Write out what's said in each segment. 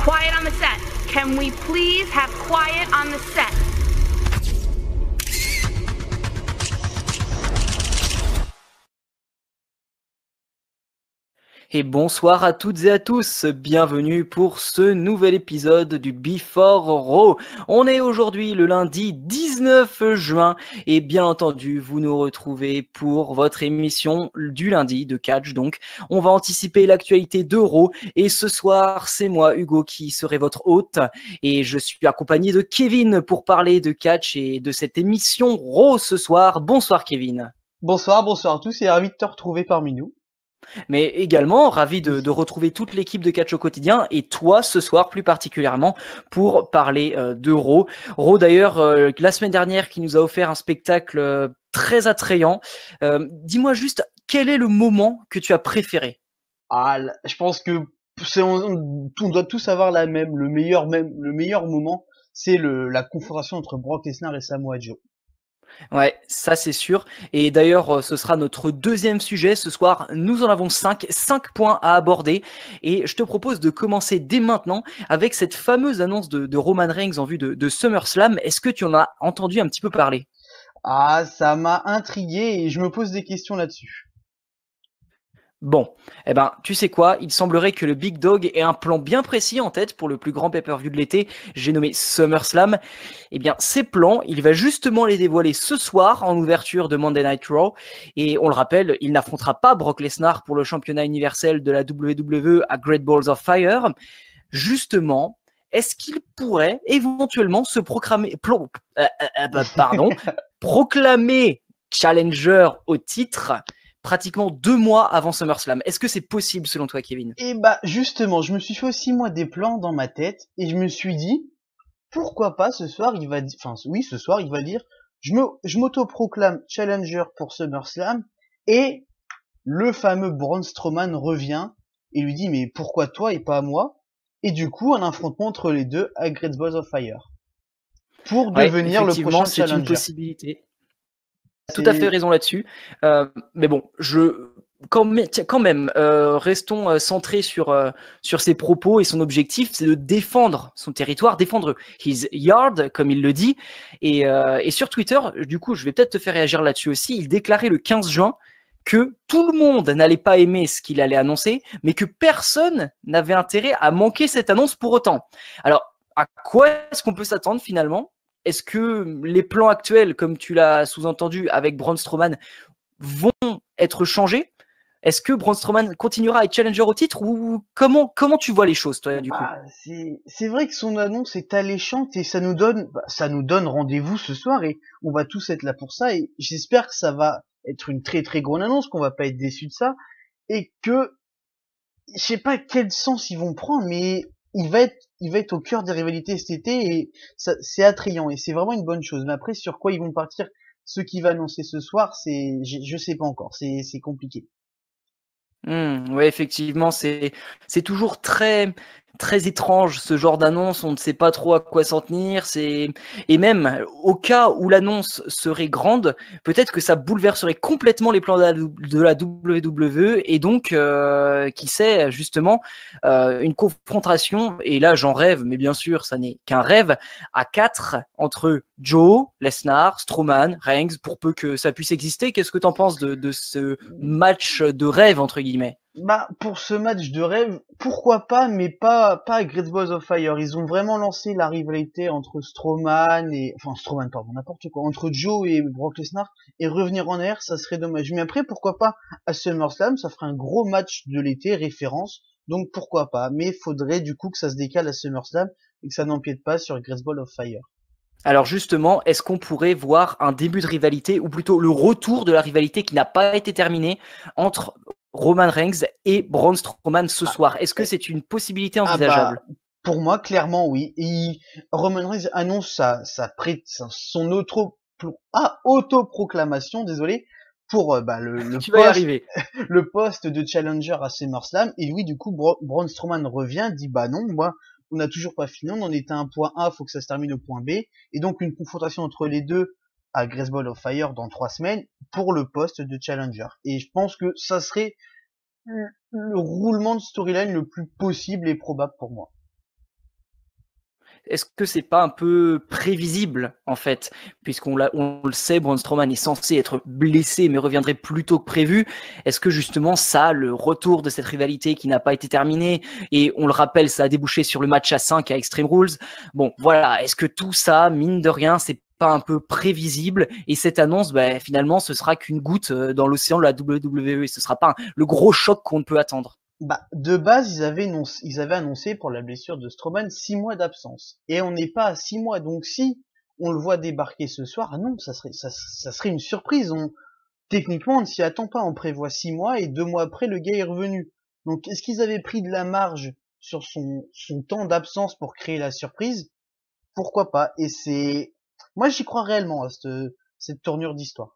Quiet on the set. Can we please have quiet on the set? Et bonsoir à toutes et à tous, bienvenue pour ce nouvel épisode du Before Raw. On est aujourd'hui le lundi 19 juin et bien entendu vous nous retrouvez pour votre émission du lundi de catch. Donc on va anticiper l'actualité de Raw et ce soir c'est moi Hugo qui serai votre hôte et je suis accompagné de Kevin pour parler de catch et de cette émission Raw ce soir. Bonsoir Kevin. Bonsoir à tous et ravi de te retrouver parmi nous. Mais également ravi de retrouver toute l'équipe de Catch au quotidien et toi ce soir plus particulièrement pour parler de Raw. Raw d'ailleurs la semaine dernière qui nous a offert un spectacle très attrayant. Dis-moi juste quel est le moment que tu as préféré? Je pense que on doit tous avoir le meilleur moment, c'est la confrontation entre Brock Lesnar et Samoa Joe. Ouais, ça c'est sûr. Et d'ailleurs, ce sera notre deuxième sujet. Ce soir, nous en avons 5 points à aborder. Et je te propose de commencer dès maintenant avec cette fameuse annonce de Roman Reigns en vue de SummerSlam. Est-ce que tu en as entendu un petit peu parler? Ça m'a intrigué et je me pose des questions là-dessus. Bon, eh ben, tu sais quoi, il semblerait que le Big Dog ait un plan bien précis en tête pour le plus grand pay-per-view de l'été, j'ai nommé SummerSlam. Eh bien, ces plans, il va justement les dévoiler ce soir en ouverture de Monday Night Raw. Et on le rappelle, il n'affrontera pas Brock Lesnar pour le championnat universel de la WWE à Great Balls of Fire. Justement, est-ce qu'il pourrait éventuellement se proclamer challenger au titre pratiquement 2 mois avant SummerSlam? Est-ce que c'est possible selon toi, Kevin? Justement, je me suis fait aussi moi des plans dans ma tête et je me suis dit pourquoi pas ce soir il va dire je m'auto-proclame challenger pour SummerSlam et le fameux Braun Strowman revient et lui dit mais pourquoi toi et pas moi? Et du coup un affrontement entre les deux à Great Balls of Fire pour devenir le prochain challenger. C'est une possibilité. Tout à fait raison là-dessus. Mais bon, quand même, restons centrés sur ses propos et son objectif, c'est de défendre son territoire, défendre his yard, comme il le dit. Et sur Twitter, du coup, je vais peut-être te faire réagir là-dessus aussi. Il déclarait le 15 juin que tout le monde n'allait pas aimer ce qu'il allait annoncer, mais que personne n'avait intérêt à manquer cette annonce pour autant. Alors, à quoi est-ce qu'on peut s'attendre finalement? Est-ce que les plans actuels, comme tu l'as sous-entendu avec Braun Strowman, vont être changés? Est-ce que Braun Strowman continuera à être challenger au titre ou comment tu vois les choses, toi, du coup? C'est vrai que son annonce est alléchante et ça nous donne rendez-vous ce soir et on va tous être là pour ça et j'espère que ça va être une très très grande annonce, qu'on va pas être déçus de ça et que je sais pas quel sens ils vont prendre, mais il va être au cœur des rivalités cet été et ça, c'est attrayant et c'est vraiment une bonne chose. Mais après, sur quoi ils vont partir, ce qui va annoncer ce soir, je sais pas encore, c'est compliqué. Ouais, effectivement, c'est toujours très étrange ce genre d'annonce. On ne sait pas trop à quoi s'en tenir. Et même au cas où l'annonce serait grande, peut-être que ça bouleverserait complètement les plans de la WWE et donc qui sait justement une confrontation. Et là, j'en rêve, mais bien sûr, ça n'est qu'un rêve à 4 entre Joe, Lesnar, Strowman, Reigns, pour peu que ça puisse exister. Qu'est-ce que t'en penses de ce match de rêve entre guillemets? Pour ce match de rêve, pourquoi pas, mais pas à Great Balls of Fire. Ils ont vraiment lancé la rivalité entre Strowman, pardon, n'importe quoi, entre Joe et Brock Lesnar, et revenir en air, ça serait dommage. Mais après, pourquoi pas à SummerSlam, ça ferait un gros match de l'été, référence, donc pourquoi pas. Mais faudrait du coup que ça se décale à SummerSlam et que ça n'empiète pas sur Great Balls of Fire. Alors justement, est-ce qu'on pourrait voir un début de rivalité, ou plutôt le retour de la rivalité qui n'a pas été terminée entre Roman Reigns et Braun Strowman ce soir? Est-ce que c'est une possibilité envisageable? Pour moi, clairement, oui. Roman Reigns annonce son autoproclamation, désolé, pour Tu vas y arriver. le poste de challenger à SummerSlam. Et oui, du coup, Braun Strowman revient, dit non, moi, on n'a toujours pas fini, on en était à un point A, faut que ça se termine au point B. Et donc une confrontation entre les deux à Great Balls of Fire dans 3 semaines pour le poste de challenger. Et je pense que ça serait le roulement de storyline le plus possible et probable pour moi. est-ce que c'est pas un peu prévisible en fait, on le sait, Braun Strowman est censé être blessé mais reviendrait plus tôt que prévu. Est-ce que justement ça, le retour de cette rivalité qui n'a pas été terminée, et on le rappelle, ça a débouché sur le match à 5 à Extreme Rules. Bon, voilà, est-ce que tout ça, mine de rien, c'est pas un peu prévisible, et cette annonce, finalement, ce sera qu'une goutte dans l'océan de la WWE, et ce sera pas le gros choc qu'on peut attendre. Bah, de base, ils avaient annoncé pour la blessure de Strowman 6 mois d'absence. Et on n'est pas à 6 mois, donc si on le voit débarquer ce soir, ah non, ça serait une surprise. Techniquement, on ne s'y attend pas, on prévoit 6 mois et 2 mois après, le gars est revenu. Donc, est-ce qu'ils avaient pris de la marge sur son temps d'absence pour créer la surprise? Pourquoi pas? Moi, j'y crois réellement à cette tournure d'histoire.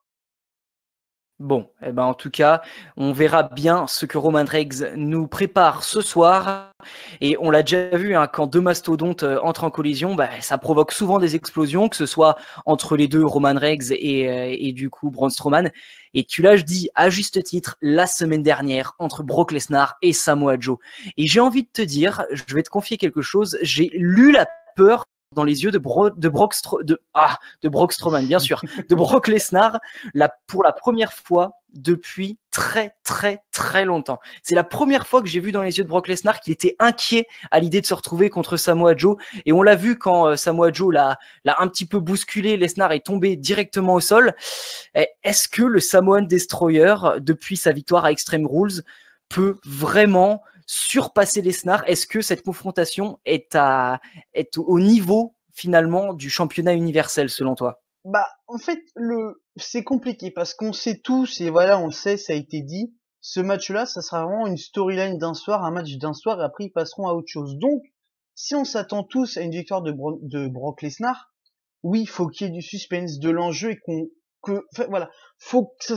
Bon, en tout cas, on verra bien ce que Roman Reigns nous prépare ce soir. Et on l'a déjà vu, hein, quand deux mastodontes entrent en collision, ça provoque souvent des explosions, que ce soit entre les deux, Roman Reigns et du coup Braun Strowman. Et tu l'as dit à juste titre la semaine dernière entre Brock Lesnar et Samoa Joe. Et j'ai envie de te dire, je vais te confier quelque chose, j'ai lu la peur dans les yeux de Brock Strowman, bien sûr, de Brock Lesnar, pour la première fois depuis très très très longtemps. C'est la première fois que j'ai vu dans les yeux de Brock Lesnar qu'il était inquiet à l'idée de se retrouver contre Samoa Joe, et on l'a vu quand Samoa Joe l'a un petit peu bousculé, Lesnar est tombé directement au sol. Est-ce que le Samoan Destroyer, depuis sa victoire à Extreme Rules, peut vraiment surpasser Lesnar? Est-ce que cette confrontation est au niveau finalement du championnat universel selon toi? Bah, en fait, c'est compliqué parce qu'on sait tous, et voilà, on le sait, ça a été dit, ce match-là, ça sera vraiment une storyline d'un soir, un match d'un soir, et après ils passeront à autre chose. Donc, si on s'attend tous à une victoire de Brock Lesnar, oui, faut qu'il y ait du suspense, de l'enjeu, et voilà, faut que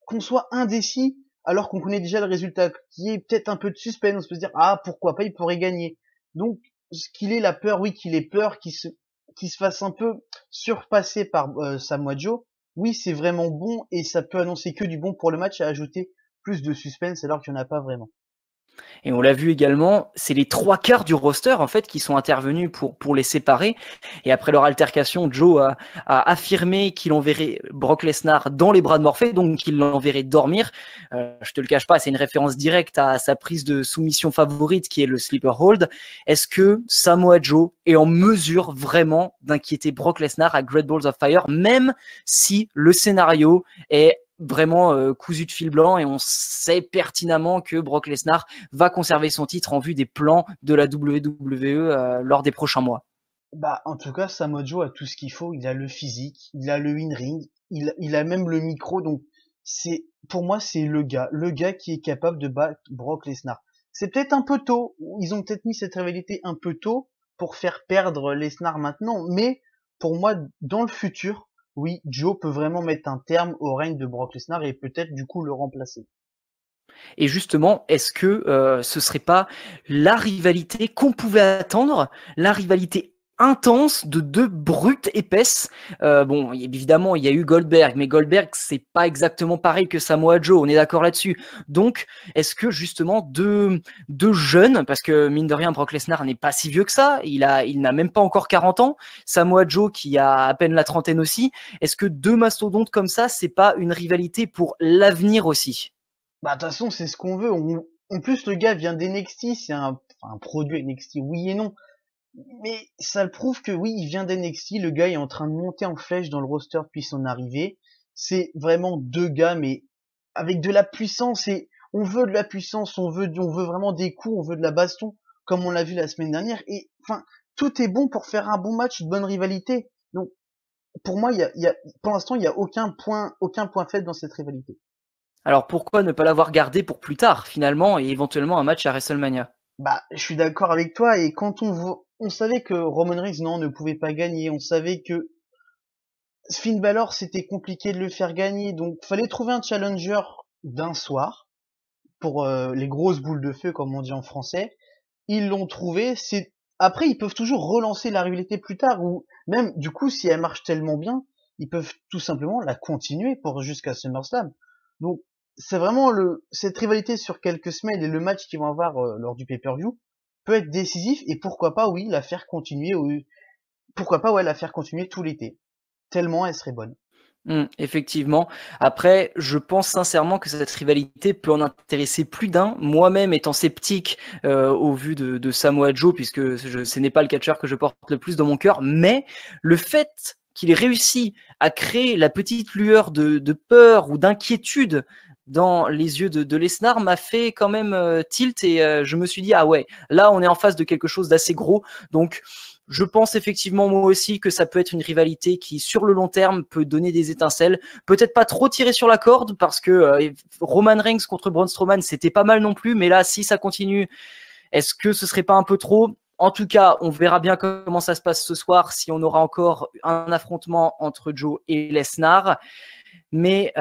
qu'on soit indécis, alors qu'on connaît déjà le résultat, qu'il y ait peut-être un peu de suspense, on se peut se dire, ah, pourquoi pas, il pourrait gagner. Donc, qu'il ait la peur, oui, qu'il ait peur, qu'il se fasse un peu surpasser par Samoa Joe, oui, c'est vraiment bon, et ça peut annoncer que du bon pour le match, et ajouter plus de suspense alors qu'il n'y en a pas vraiment. Et on l'a vu également, c'est les 3/4 du roster en fait qui sont intervenus pour les séparer. Et après leur altercation, Joe a affirmé qu'il enverrait Brock Lesnar dans les bras de Morphée, donc qu'il l'enverrait dormir. Je te le cache pas, c'est une référence directe à sa prise de soumission favorite qui est le sleeper hold. Est-ce que Samoa Joe est en mesure vraiment d'inquiéter Brock Lesnar à Great Balls of Fire, même si le scénario est vraiment cousu de fil blanc, et on sait pertinemment que Brock Lesnar va conserver son titre en vue des plans de la WWE lors des prochains mois? Bah, en tout cas, Samoa Joe a tout ce qu'il faut, il a le physique, il a le in-ring, il a même le micro, donc pour moi, c'est le gars qui est capable de battre Brock Lesnar. C'est peut-être un peu tôt, ils ont peut-être mis cette rivalité un peu tôt pour faire perdre Lesnar maintenant, mais pour moi, dans le futur, oui, Joe peut vraiment mettre un terme au règne de Brock Lesnar et peut-être du coup le remplacer. Et justement, est-ce que ce serait pas la rivalité qu'on pouvait attendre, la rivalité intense de deux brutes épaisses? Bon, évidemment, il y a eu Goldberg, mais Goldberg, c'est pas exactement pareil que Samoa Joe, on est d'accord là-dessus. Donc, est-ce que justement deux jeunes, parce que mine de rien, Brock Lesnar n'est pas si vieux que ça, il n'a même pas encore 40 ans, Samoa Joe qui a à peine la trentaine aussi, est-ce que deux mastodontes comme ça, c'est pas une rivalité pour l'avenir aussi? Bah, de toute façon, c'est ce qu'on veut. En plus, le gars vient d'NXT, c'est un produit NXT, oui et non. Mais ça le prouve que oui, il vient d'NXT, le gars est en train de monter en flèche dans le roster depuis son arrivée. C'est vraiment deux gars, mais avec de la puissance, et on veut de la puissance, on veut vraiment des coups, on veut de la baston, comme on l'a vu la semaine dernière. Et enfin, tout est bon pour faire un bon match, une bonne rivalité. Donc, pour moi, pour l'instant, il y a aucun point faible dans cette rivalité. Alors pourquoi ne pas l'avoir gardé pour plus tard, finalement, et éventuellement un match à WrestleMania? Bah, je suis d'accord avec toi, et quand on savait que Roman Reigns, non, ne pouvait pas gagner, on savait que Finn Balor, c'était compliqué de le faire gagner, donc fallait trouver un challenger d'un soir, pour les grosses boules de feu, comme on dit en français. Ils l'ont trouvé, après, ils peuvent toujours relancer la rivalité plus tard, ou même, du coup, si elle marche tellement bien, ils peuvent tout simplement la continuer jusqu'à SummerSlam. Donc, c'est vraiment cette rivalité sur quelques semaines et le match qu'ils vont avoir lors du pay-per-view. peut être décisif et pourquoi pas, oui, la faire continuer, pourquoi pas, ouais, la faire continuer tout l'été. Tellement elle serait bonne. Effectivement. Après, je pense sincèrement que cette rivalité peut en intéresser plus d'un. Moi-même étant sceptique au vu de Samoa Joe, puisque ce n'est pas le catcheur que je porte le plus dans mon cœur, mais le fait qu'il ait réussi à créer la petite lueur de peur ou d'inquiétude dans les yeux de Lesnar m'a fait quand même tilt et je me suis dit, ah ouais, là on est en face de quelque chose d'assez gros. Donc je pense effectivement moi aussi que ça peut être une rivalité qui sur le long terme peut donner des étincelles, peut-être pas trop tirer sur la corde parce que Roman Reigns contre Braun Strowman c'était pas mal non plus, mais là si ça continue, est-ce que ce serait pas un peu trop? En tout cas, on verra bien comment ça se passe ce soir, si on aura encore un affrontement entre Joe et Lesnar, mais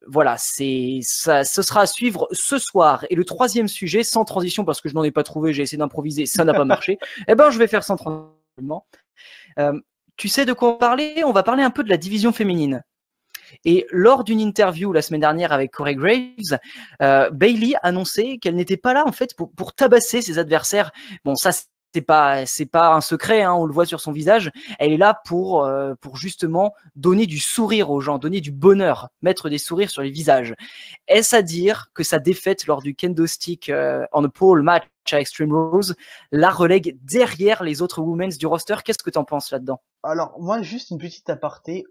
voilà, ce sera à suivre ce soir. Et le troisième sujet, sans transition, parce que je n'en ai pas trouvé, j'ai essayé d'improviser, ça n'a pas marché. Eh ben, je vais faire sans transition. Tu sais de quoi parler? On va parler un peu de la division féminine. Et lors d'une interview la semaine dernière avec Corey Graves, Bayley annonçait qu'elle n'était pas là en fait pour tabasser ses adversaires. Bon, ça c'est pas un secret, hein, on le voit sur son visage. Elle est là pour justement donner du sourire aux gens, donner du bonheur, mettre des sourires sur les visages. Est-ce à dire que sa défaite lors du kendo stick en a pole match à Extreme Rules la relègue derrière les autres women's du roster? Qu'est-ce que t'en penses là-dedans? Alors, moi, juste une petite aparté.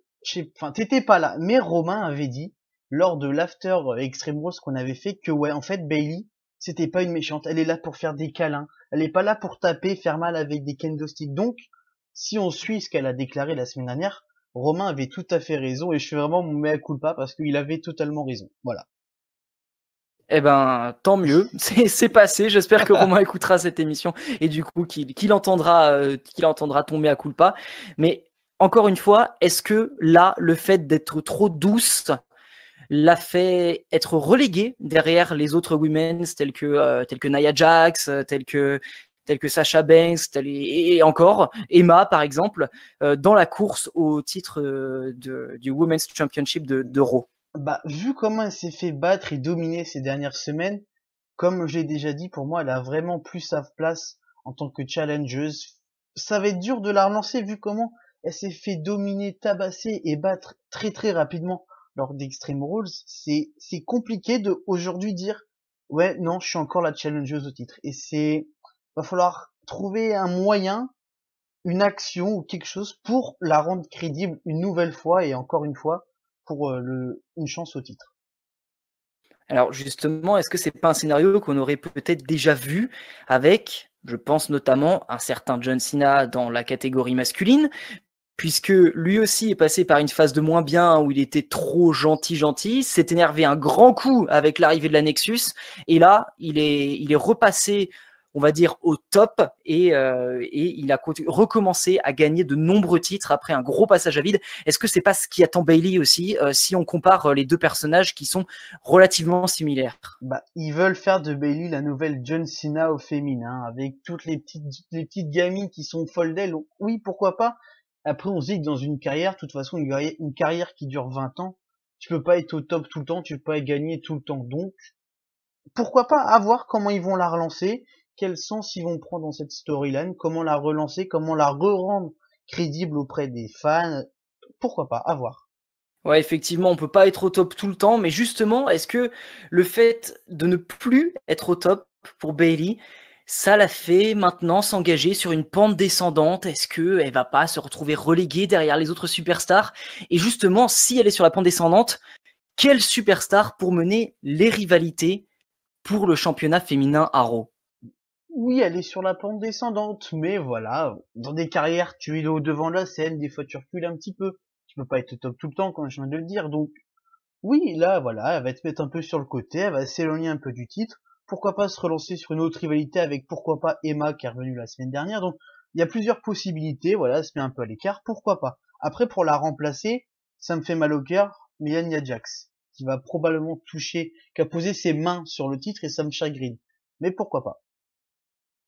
Enfin, t'étais pas là, mais Romain avait dit, lors de l'after Extreme Rules qu'on avait fait, que ouais, en fait, Bayley, c'était pas une méchante. Elle est là pour faire des câlins. Elle est pas là pour taper, faire mal avec des kendo sticks. Donc, si on suit ce qu'elle a déclaré la semaine dernière, Romain avait tout à fait raison et je suis vraiment mon mea culpa parce qu'il avait totalement raison. Voilà. Eh ben, tant mieux, c'est passé. J'espère que Romain écoutera cette émission et du coup qu'il entendra ton mea culpa. Mais encore une fois, est-ce que là, le fait d'être trop douce l'a fait être reléguée derrière les autres women's telles que Nia Jax, telles que Sasha Banks, et encore Emma par exemple, dans la course au titre du Women's Championship de Raw? Bah, vu comment elle s'est fait battre et dominer ces dernières semaines, comme je l'ai déjà dit, pour moi, elle a vraiment plus sa place en tant que challengeuse. Ça va être dur de la relancer vu comment elle s'est fait dominer, tabasser et battre très très rapidement lors d'Extreme Rules. C'est compliqué de aujourd'hui dire ouais non, je suis encore la challengeuse au titre. Et va falloir trouver un moyen, une action ou quelque chose pour la rendre crédible une nouvelle fois et encore une fois pour une chance au titre. Alors justement, est-ce que c'est pas un scénario qu'on aurait peut-être déjà vu avec, je pense notamment, un certain John Cena dans la catégorie masculine, puisque lui aussi est passé par une phase de moins bien où il était trop gentil, s'est énervé un grand coup avec l'arrivée de la Nexus, et là, il est repassé, on va dire, au top, et il a recommencé à gagner de nombreux titres après un gros passage à vide. Est-ce que c'est pas ce qui attend Bayley aussi, si on compare les deux personnages qui sont relativement similaires? Bah, ils veulent faire de Bayley la nouvelle John Cena au féminin, avec toutes les petites gamines qui sont folles d'elle. Donc, oui, pourquoi pas. Après, on se dit que dans une carrière, de toute façon, une carrière qui dure 20 ans, tu peux pas être au top tout le temps, tu peux pas gagner tout le temps. Donc, pourquoi pas, à voir comment ils vont la relancer, quel sens ils vont prendre dans cette storyline, comment la relancer, comment la re-rendre crédible auprès des fans. Pourquoi pas, à voir. Ouais, effectivement, on peut pas être au top tout le temps, mais justement, est-ce que le fait de ne plus être au top pour Bayley, ça l'a fait maintenant s'engager sur une pente descendante? Est-ce que elle va pas se retrouver reléguée derrière les autres superstars? Et justement, si elle est sur la pente descendante, quelle superstar pour mener les rivalités pour le championnat féminin à Raw? Oui, elle est sur la pente descendante, mais voilà, dans des carrières, tu es au devant de la scène, des fois tu recules un petit peu. Tu peux pas être au top tout le temps, comme je viens de le dire. Donc, oui, là, voilà, elle va te mettre un peu sur le côté, elle va s'éloigner un peu du titre. Pourquoi pas se relancer sur une autre rivalité avec, pourquoi pas, Emma, qui est revenue la semaine dernière. Donc, il y a plusieurs possibilités, voilà, elle se met un peu à l'écart, pourquoi pas. Après, pour la remplacer, ça me fait mal au cœur, Nia Jax, qui va probablement toucher, qui a posé ses mains sur le titre et ça me chagrine. Mais pourquoi pas.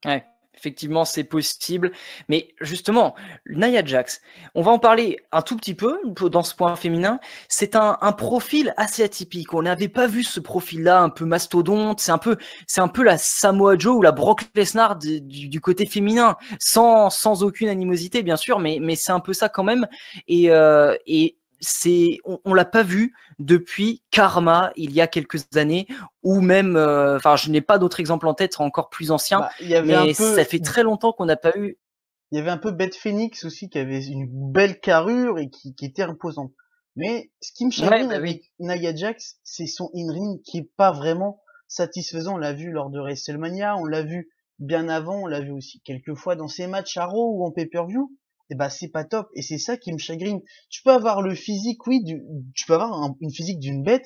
Ouais, Effectivement, c'est possible. Mais justement, Nia Jax, on va en parler un tout petit peu dans ce point féminin. C'est un profil assez atypique. On n'avait pas vu ce profil-là, un peu mastodonte. C'est un peu la Samoa Joe ou la Brock Lesnar du côté féminin, sans aucune animosité, bien sûr, mais c'est un peu ça quand même. Et on l'a pas vu depuis Karma il y a quelques années, ou même, enfin, je n'ai pas d'autres exemples en tête encore plus anciens, Bah, il y avait un mais ça peu, fait très longtemps qu'on n'a pas eu. il y avait un peu Beth Phoenix aussi qui avait une belle carrure et qui était imposante. Mais ce qui me Ouais, chagrine bah oui. avec Nia Jax, c'est son in-ring qui est pas vraiment satisfaisant. On l'a vu lors de WrestleMania, on l'a vu bien avant, on l'a vu aussi quelques fois dans ses matchs à Raw ou en pay-per-view. Et bah c'est pas top et c'est ça qui me chagrine. Tu peux avoir le physique, oui, tu peux avoir une physique d'une bête,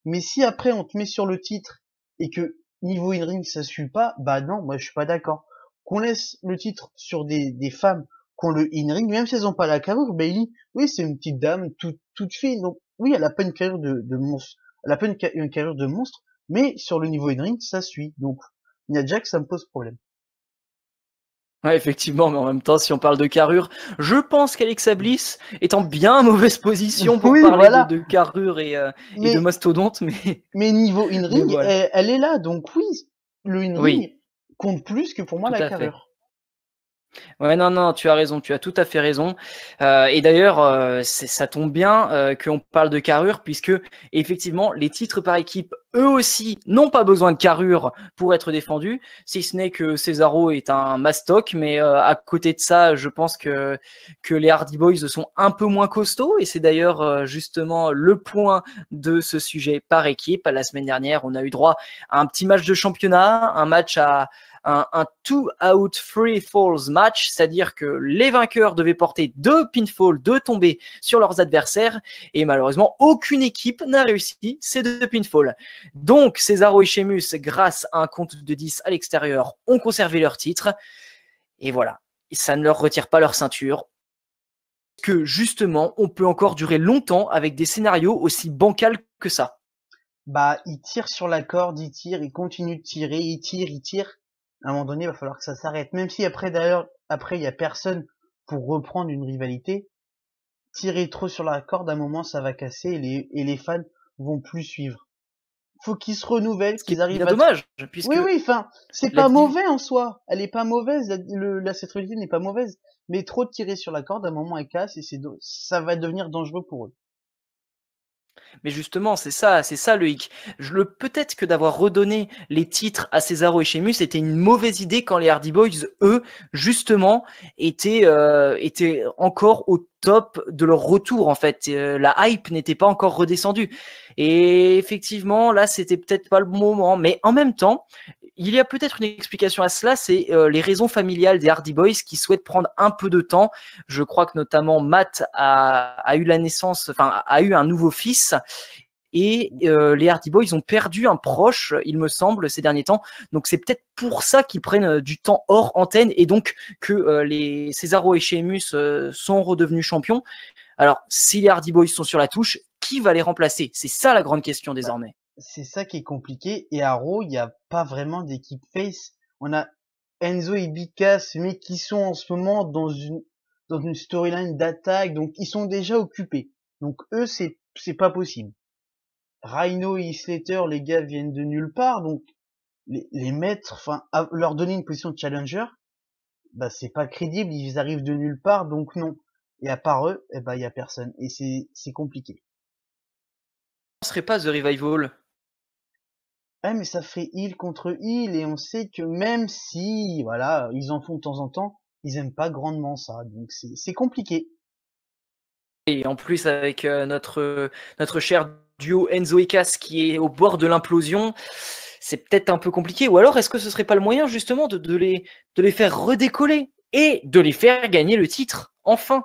mais si après on te met sur le titre et que niveau in-ring ça suit pas, bah non, moi je suis pas d'accord. Qu'on laisse le titre sur des femmes qui ont le in-ring, même si elles ont pas la carrure, Bailey, oui, c'est une petite dame toute fine, donc oui, elle a pas une carrure de monstre, elle a pas une carrure de monstre, mais sur le niveau in-ring, ça suit. Donc, Nia Jax, ça me pose problème. Ouais, effectivement, mais en même temps, si on parle de carrure, je pense qu'Alexa Bliss est en bien mauvaise position pour Oui, parler voilà. de carrure et de Mais, mastodonte, mais, mais niveau mais in-ring, voilà. elle est là, donc oui, le Oui, in-ring compte plus que pour moi tout la à fait. carrure. Ouais, non, non, tu as raison, tu as tout à fait raison. Et d'ailleurs, ça tombe bien qu'on parle de carrure, puisque effectivement, les titres par équipe, eux aussi, n'ont pas besoin de carrure pour être défendus, si ce n'est que Cesaro est un mastoc, mais à côté de ça, je pense que les Hardy Boys sont un peu moins costauds, et c'est d'ailleurs justement le point de ce sujet par équipe. La semaine dernière, on a eu droit à un petit match de championnat, un match à un two out three falls match, c'est-à-dire que les vainqueurs devaient porter 2 pinfalls, 2 tombées sur leurs adversaires, et malheureusement aucune équipe n'a réussi ces 2 pinfalls. Donc Cesaro et Sheamus, grâce à un compte de 10 à l'extérieur, ont conservé leur titre, et voilà, ça ne leur retire pas leur ceinture. Que justement, on peut encore durer longtemps avec des scénarios aussi bancals que ça. Bah, il tire sur la corde, il tire, il continue de tirer, il tire, il tire. À un moment donné, il va falloir que ça s'arrête. Même si après, d'ailleurs, après, il y a personne pour reprendre une rivalité. Tirer trop sur la corde, à un moment, ça va casser et les fans vont plus suivre. Faut qu'ils se renouvellent, Ce qui qu'ils est bien arrivent à... dommage, Oui, puisque oui, enfin, c'est la pas div- mauvais en soi. Elle est pas mauvaise, cette rivalité n'est pas mauvaise. Mais trop de tirer sur la corde, à un moment, elle casse et ça va devenir dangereux pour eux. Mais justement, c'est ça le hic. Peut-être que d'avoir redonné les titres à Cesaro et Sheamus était une mauvaise idée quand les Hardy Boys, eux, justement, étaient encore au top de leur retour en fait. La hype n'était pas encore redescendue. Et effectivement, là, c'était peut-être pas le bon moment. Mais en même temps, il y a peut-être une explication à cela, c'est les raisons familiales des Hardy Boys qui souhaitent prendre un peu de temps. Je crois que notamment Matt a eu la naissance, enfin a eu un nouveau fils. Et les Hardy Boys ont perdu un proche, il me semble, ces derniers temps. Donc c'est peut-être pour ça qu'ils prennent du temps hors antenne et donc que les Cesaro et Sheamus sont redevenus champions. Alors, si les Hardy Boys sont sur la touche, qui va les remplacer? C'est ça la grande question Bah, désormais. c'est ça qui est compliqué. Et à Raw, il n'y a pas vraiment d'équipe face. On a Enzo et Big Cass, mais qui sont en ce moment dans une storyline d'attaque, donc ils sont déjà occupés. Donc eux, c'est pas possible. Rhino et Slater, les gars viennent de nulle part, donc les mettre, enfin, leur donner une position de challenger, bah c'est pas crédible, ils arrivent de nulle part, donc non. Et à part eux, eh ben il y a personne. Et c'est compliqué. Ce serait pas The Revival. Ouais, mais ça fait heal contre heal et on sait que même si, voilà, ils en font de temps en temps, ils aiment pas grandement ça. Donc c'est compliqué. Et en plus, avec notre cher duo Enzo et Cass qui est au bord de l'implosion, c'est peut-être un peu compliqué. Ou alors, est-ce que ce serait pas le moyen justement de les faire redécoller et de les faire gagner le titre, enfin?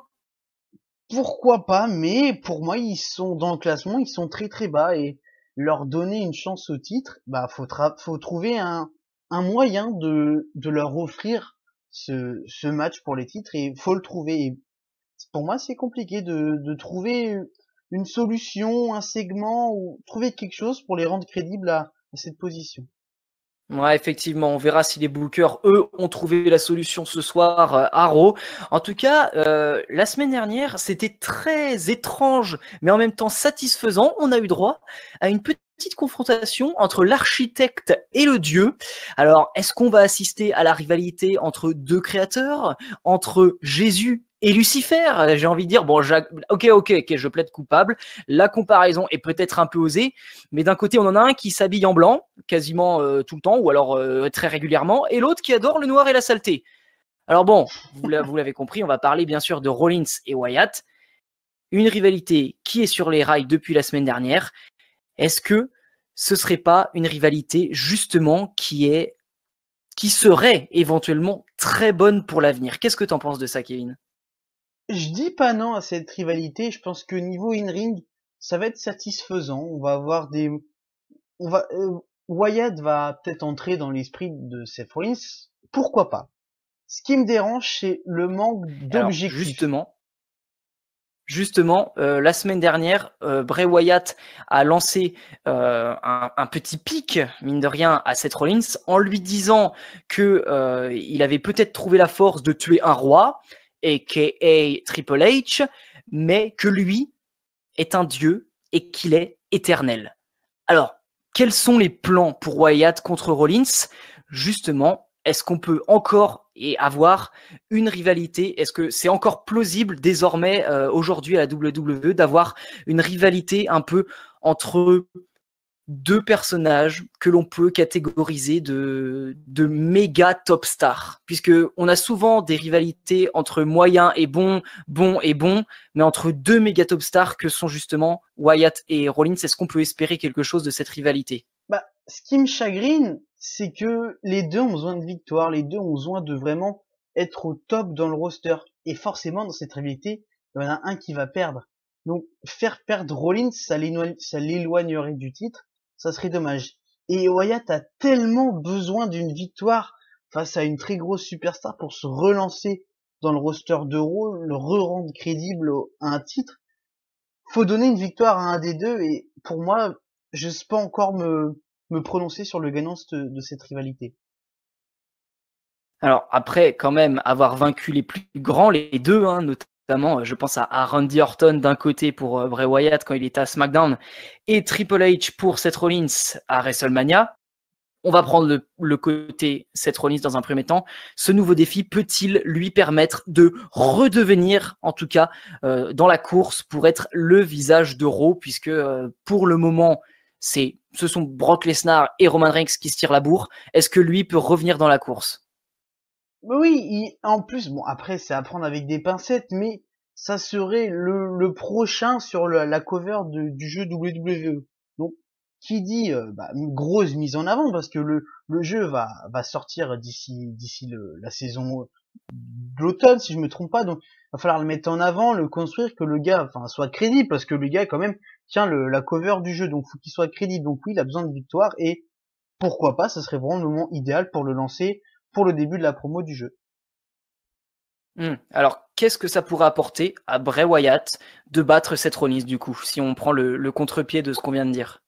Pourquoi pas, mais pour moi, ils sont dans le classement, ils sont très très bas et leur donner une chance au titre, bah faut trouver un moyen de leur offrir ce match pour les titres et faut le trouver. Et pour moi, c'est compliqué de trouver une solution, un segment ou trouver quelque chose pour les rendre crédibles à cette position. Ouais, effectivement, on verra si les bookers, eux, ont trouvé la solution ce soir à Raw. En tout cas, la semaine dernière, c'était très étrange, mais en même temps satisfaisant. On a eu droit à une petite confrontation entre l'architecte et le dieu. Alors, est-ce qu'on va assister à la rivalité entre deux créateurs, entre Jésus et Lucifer? J'ai envie de dire, bon, ok, je plaide coupable. La comparaison est peut-être un peu osée, mais d'un côté, on en a un qui s'habille en blanc, quasiment tout le temps, ou alors très régulièrement, et l'autre qui adore le noir et la saleté. Alors bon, vous l'avez compris, on va parler bien sûr de Rollins et Wyatt, une rivalité qui est sur les rails depuis la semaine dernière. Est-ce que ce serait pas une rivalité justement qui serait éventuellement très bonne pour l'avenir? Qu'est-ce que tu en penses de ça, Kevin? Je dis pas non à cette rivalité. Je pense que niveau in-ring, ça va être satisfaisant. On va avoir Wyatt va peut-être entrer dans l'esprit de Seth Rollins. Pourquoi pas? Ce qui me dérange, c'est le manque Alors d'objectif. justement, la semaine dernière, Bray Wyatt a lancé un petit pic, mine de rien, à Seth Rollins en lui disant que il avait peut-être trouvé la force de tuer un roi, aka Triple H, mais que lui est un dieu et qu'il est éternel. Alors, quels sont les plans pour Wyatt contre Rollins? Justement, est-ce qu'on peut encore avoir une rivalité? Est-ce que c'est encore plausible désormais aujourd'hui à la WWE d'avoir une rivalité un peu entre deux personnages que l'on peut catégoriser de méga top stars, puisque on a souvent des rivalités entre moyen et bon, bon et bon, mais entre deux méga top stars que sont justement Wyatt et Rollins, est-ce qu'on peut espérer quelque chose de cette rivalité? Bah, ce qui me chagrine, c'est que les deux ont besoin de victoire, les deux ont besoin de vraiment être au top dans le roster. Et forcément, dans cette rivalité, il y en a un qui va perdre. Donc, faire perdre Rollins, ça l'éloignerait du titre, ça serait dommage. Et Wyatt a tellement besoin d'une victoire face à une très grosse superstar pour se relancer dans le roster de Raw, le re-rendre crédible à un titre. Faut donner une victoire à un des deux, et pour moi, je sais pas encore me prononcer sur le gagnant de cette rivalité. Alors après, quand même, avoir vaincu les plus grands, les deux, hein, notamment, je pense à Randy Orton d'un côté pour Bray Wyatt quand il était à SmackDown, et Triple H pour Seth Rollins à WrestleMania. On va prendre le côté Seth Rollins dans un premier temps. Ce nouveau défi peut-il lui permettre de redevenir, en tout cas, dans la course pour être le visage de Raw, puisque pour le moment, ce sont Brock Lesnar et Roman Reigns qui se tirent la bourre. Est-ce que lui peut revenir dans la course? Mais oui, en plus, bon, après, c'est à prendre avec des pincettes, mais ça serait le prochain sur la cover du jeu WWE. Donc, qui dit une grosse mise en avant, parce que le jeu va sortir d'ici la saison de l'automne, si je me trompe pas. Donc, va falloir le mettre en avant, le construire, que le gars, enfin, soit crédible, parce que le gars, quand même, tient la cover du jeu, donc faut qu'il soit crédible. Donc oui, il a besoin de victoire, et pourquoi pas, ça serait vraiment le moment idéal pour le lancer pour le début de la promo du jeu. Alors, qu'est-ce que ça pourrait apporter à Bray Wyatt de battre Seth Rollins, du coup, si on prend le contre-pied de ce qu'on vient de dire?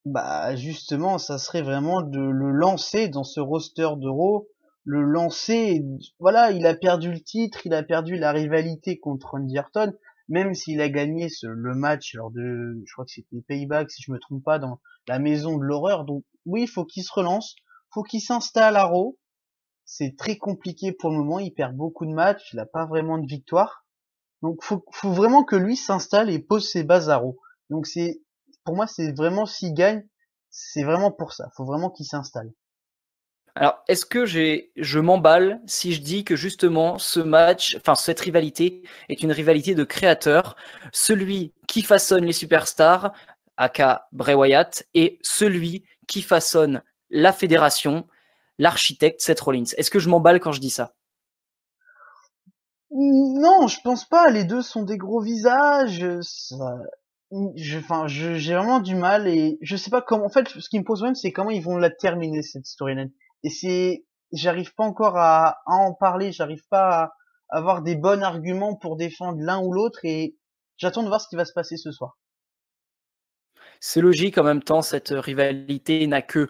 Bah justement, ça serait vraiment de le lancer dans ce roster de Raw, le lancer, voilà, il a perdu le titre, il a perdu la rivalité contre Randy Orton, même s'il a gagné le match lors de, je crois que c'était Payback si je me trompe pas, dans la maison de l'horreur. Donc oui, il faut qu'il se relance, faut qu'il s'installe à Raw. C'est très compliqué pour le moment, il perd beaucoup de matchs, il a pas vraiment de victoire. Donc faut vraiment que lui s'installe et pose ses bases à Raw. Donc pour moi c'est vraiment s'il gagne, c'est vraiment pour ça. Faut vraiment qu'il s'installe. Alors, est-ce que je m'emballe si je dis que justement ce match, enfin cette rivalité est une rivalité de créateurs, celui qui façonne les superstars, aka Bray Wyatt, et celui qui façonne la fédération, l'architecte Seth Rollins. Est-ce que je m'emballe quand je dis ça? Non, je pense pas. Les deux sont des gros visages. J'ai vraiment du mal et je sais pas comment. En fait, ce qui me pose problème, c'est comment ils vont la terminer cette storyline. Et j'arrive pas encore à en parler. J'arrive pas à avoir des bons arguments pour défendre l'un ou l'autre et j'attends de voir ce qui va se passer ce soir. C'est logique, en même temps, cette rivalité n'a que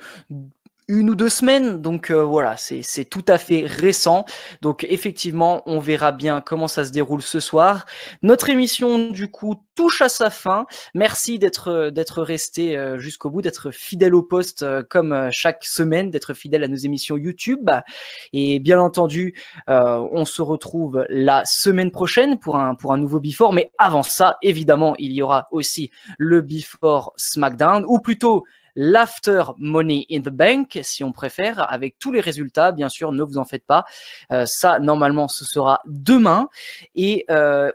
1 ou 2 semaines, donc voilà, c'est tout à fait récent. Donc effectivement, on verra bien comment ça se déroule ce soir. Notre émission du coup touche à sa fin. Merci d'être resté jusqu'au bout, d'être fidèle au poste comme chaque semaine, d'être fidèle à nos émissions YouTube. Et bien entendu, on se retrouve la semaine prochaine pour un nouveau Before. Mais avant ça, évidemment, il y aura aussi le Before SmackDown, ou plutôt l'After Money in the Bank, si on préfère, avec tous les résultats, bien sûr, ne vous en faites pas. Ça, normalement, ce sera demain. Et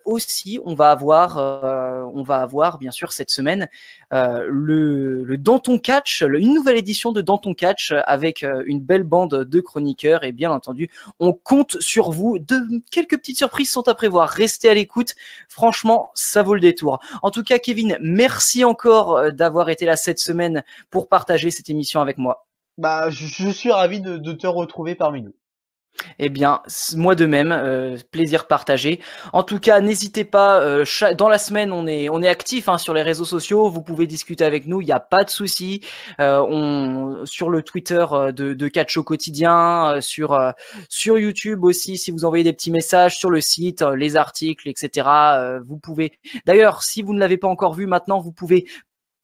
aussi, on va avoir, bien sûr, cette semaine, le Danton Catch, une nouvelle édition de Danton Catch avec une belle bande de chroniqueurs. Et bien entendu, on compte sur vous. Quelques petites surprises sont à prévoir. Restez à l'écoute. Franchement, ça vaut le détour. En tout cas, Kevin, merci encore d'avoir été là cette semaine pour partager cette émission avec moi. Bah, je suis ravi de te retrouver parmi nous. Eh bien, moi de même, plaisir partagé. En tout cas, n'hésitez pas, dans la semaine, on est actif sur les réseaux sociaux, vous pouvez discuter avec nous, il n'y a pas de souci. Sur le Twitter de Catch au quotidien, sur YouTube aussi, si vous envoyez des petits messages sur le site, les articles, etc. Vous pouvez. D'ailleurs, si vous ne l'avez pas encore vu maintenant, vous pouvez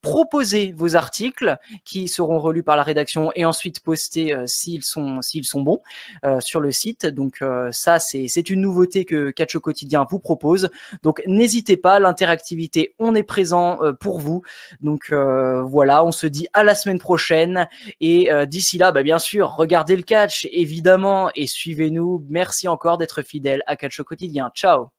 proposer vos articles qui seront relus par la rédaction et ensuite postés s'ils sont bons sur le site. Donc ça, c'est une nouveauté que Catch au quotidien vous propose. Donc n'hésitez pas, l'interactivité, on est présent pour vous. Donc voilà, on se dit à la semaine prochaine. Et d'ici là, bien sûr, regardez le catch, évidemment, et suivez-nous. Merci encore d'être fidèles à Catch au quotidien. Ciao.